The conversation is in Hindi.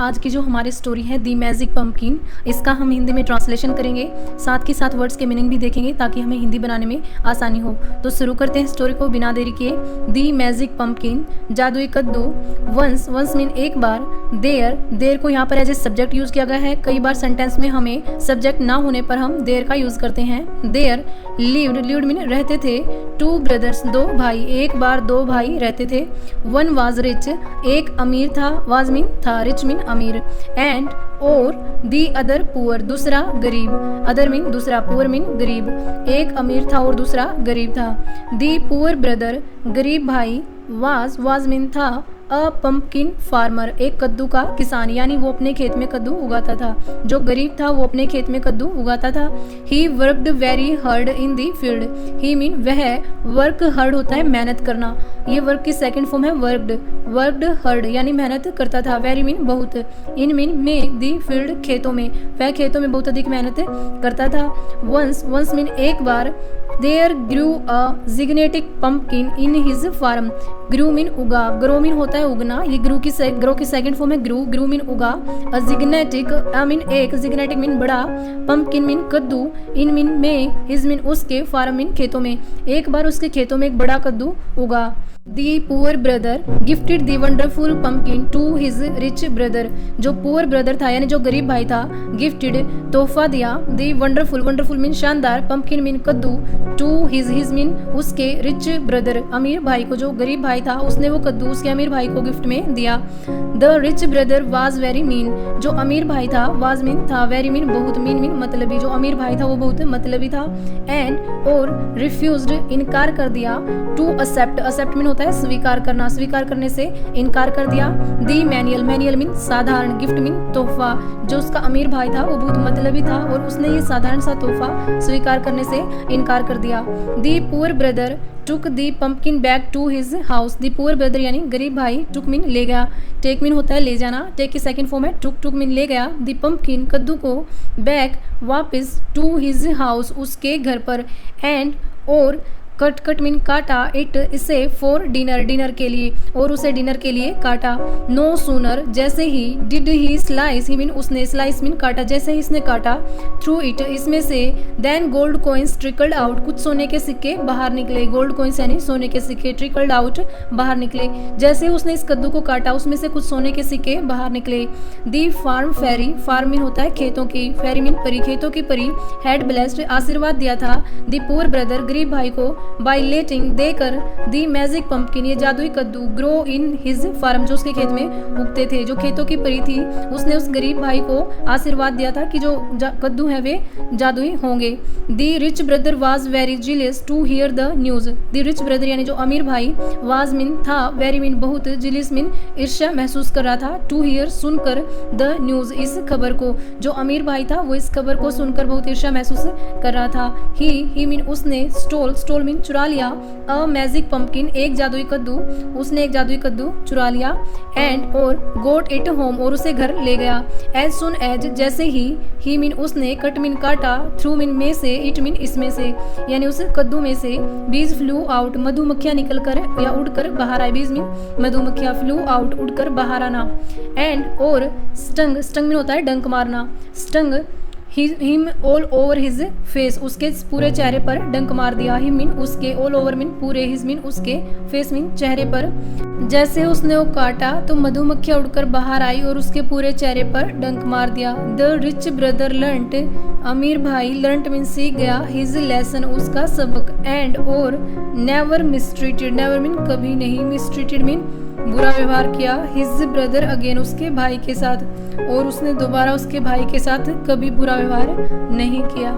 आज की जो हमारी स्टोरी है दी मैजिक पम्पकिन, इसका हम हिंदी में ट्रांसलेशन करेंगे, साथ के साथ वर्ड्स के मीनिंग भी देखेंगे ताकि हमें हिंदी बनाने में आसानी हो। तो शुरू करते हैं स्टोरी को बिना देरी किए। दी मैजिक पम्पकिन, जादुई कद्दू। वंस मीन एक बार। देयर को यहाँ पर एज ए सब्जेक्ट यूज किया गया है। कई बार सेंटेंस में हमें सब्जेक्ट ना होने पर हम देयर का यूज करते हैं। देयर लिव्ड मीन रहते थे। टू ब्रदर्स दो भाई, एक बार दो भाई रहते थे। वन वाज रिच, एक अमीर था। वाज मीन था, रिच मीन अमीर। एंड और दी अदर पुअर, दूसरा गरीब। अदर मीन दूसरा, पुअर मीन गरीब। एक अमीर था और दूसरा गरीब था। दी पुअर ब्रदर, गरीब भाई। वाज मीन था। अ पम्पकिन फार्मर, एक कद्दू का किसान, यानी वो अपने खेत में कद्दू उगाता था। जो गरीब था वो अपने खेत में कद्दू उगाता था। He worked very hard in the field. He mean वह, वर्क हार्ड होता है मेहनत करना, ये वर्क की सेकंड फॉर्म है वर्कड हार्ड, यानी मेहनत करता था। वेरी मीन बहुत। इन मीन में, दी फील्ड खेतों में, वह खेतों में बहुत अधिक मेहनत करता था। वंस मीन एक बार। There grew a gigantic pumpkin in his farm. Grew mean उगा, ग्रो मीन होता है उगना, ये ग्रो की सेकंड फॉर्म है ग्रू मीन उगा। अ जिग्नेटिक, अ मीन एक, जिग्नेटिक मीन बड़ा, पम्पकिन मीन कद्दू, इन मीन में, हिज मीन उसके, फार्म मीन खेतों में, एक बार उसके खेतों में एक बड़ा कद्दू उगा। The poor brother gifted the wonderful pumpkin to his rich brother. जो पुअर ब्रदर था यानी जो गरीब भाई था, गिफ्टेड तोहफा दिया। दी वंडरफुल मीन शानदार, पम्पकिन मीन कद्दू, टू हिज मीन उसके, रिच ब्रदर अमीर भाई को, जो गरीब भाई था उसने वो कद्दू उसके अमीर भाई को गिफ्ट में दिया। The rich brother was very mean, जो अमीर भाई था, वाज मीन था, वेरी मीन बहुत, मीन मतलबी, जो अमीर भाई था वो बहुत मतलबी था। एंड और रिफ्यूज्ड इनकार कर दिया। टू एक्सेप्ट मीन होता है स्वीकार करना, स्वीकार करने से इनकार कर दिया। दी मैनुअल मीन साधारण, गिफ्ट मीन तोहफा, जो उसका अमीर भाई था वो बहुत मतलबी था और उसने ये साधारण सा तोहफा स्वीकार करने से इनकार कर दिया। The poor brother took the pumpkin back to his house. The poor brother यानी गरीब भाई, टुक मीन ले गया, टेक मीन होता है ले जाना, टेक की सेकंड फॉर्म है टुक मीन ले गया। दी पम्पकिन कद्दू को, बैक वापस, टू हिज हाउस उसके घर पर। एंड और कट मीन काटा, इट इसे, फॉर डिनर के लिए, और उसे डिनर के लिए काटा। नो सूनर जैसे ही, did he slice, he mean उसने, स्लाइस मीन काटा, जैसे ही इसने काटा, थ्रू इट इसमें से, then gold coins trickled out, कुछ सोने के सिक्के बाहर निकले। गोल्ड कॉइन्स यानी सोने के सिक्के, ट्रिकल्ड आउट बाहर निकले। जैसे उसने इस कद्दू को काटा उसमें से कुछ सोने के सिक्के बाहर निकले। दी फार्म फेरी, फार्म मीन होता है खेतों की, फेरी मीन परी, खेतों की परी, हैड ब्लेस्ड आशीर्वाद दिया था। दी पुअर ब्रदर गरीब भाई को, बाई लेटिंग देकर, दी मैजिक पम्पकिन ये जादुई कद्दू, ग्रो इन हिज फार्म जो उसके खेत में उगते थे, जो खेतों की परी थी उसने उस गरीब भाई को आशीर्वाद दिया था कि जो कद्दू है वे जादुई होंगे। The rich brother was very jealous to hear the news. The rich brother यानी जो अमीर भाई, वाज मीन था, वेरी मीन बहुत, जिलियस मीन ईर्ष्या महसूस कर रहा था, टू हियर सुनकर, द न्यूज इस खबर को, जो अमीर भाई था वो इस खबर को सुनकर बहुत ईर्ष्या महसूस कर रहा था। ही मीन उसने, स्टोल मीन चुरा लिया। अ मैजिक पम्पकिन एक जादुई कद्दू, उसने एक जादुई कद्दू चुरा लिया। एंड और गोट इट होम और उसे घर ले गया। एज सुन एज जैसे ही मीन उसने, कट मीन काटा, थ्रू मीन में से, इट मीन इसमें से, यानी उस कद्दू में से, बीज फ्लू आउट मधुमक्खियां निकल कर या उड़कर बाहर आए। बीज मीन मधुमक्खियां, फ्लू आउट उड़कर बाहर आना। एंड और स्टंग मीन होता है डंक मारना, stung him all over his face, उसके पूरे चेहरे पर डंक मार दिया। हिम मीन उसके, ऑल ओवर मीन पूरे, हिज मीन उसके, फेस मीन चेहरे पर। जैसे उसने वो काटा तो मधुमक्खियां उड़कर बाहर आई और उसके पूरे चेहरे पर डंक मार दिया। द रिच ब्रदर लर्नट, अमीर भाई, लर्नट मीन सीख गया, हिज लेसन उसका सबक। एंड और नेवर मिसट्रीटेड, नेवर मीन कभी नहीं, मिसट्रीटेड मीन बुरा व्यवहार किया, हिज ब्रदर अगेन उसके भाई के साथ, और उसने दोबारा उसके भाई के साथ कभी बुरा व्यवहार नहीं किया।